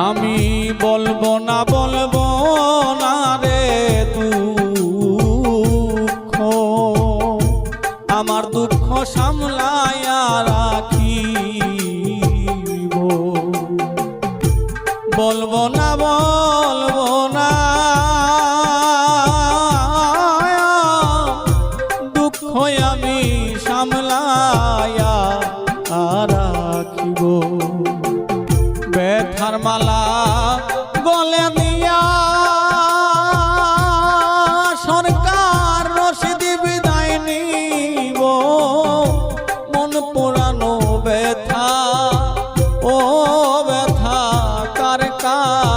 আমি বলবো না রে দুঃখ, আমার দুঃখ সামলায়া রাখিব। বলবো না দুঃখ আমি সামলায়া রাখিব। ব্যথার মালা গলে দিয়া সরকার রশিদ বিদায় নিব। মন পোড়ানো ব্যথা, ও ব্যথা কার কার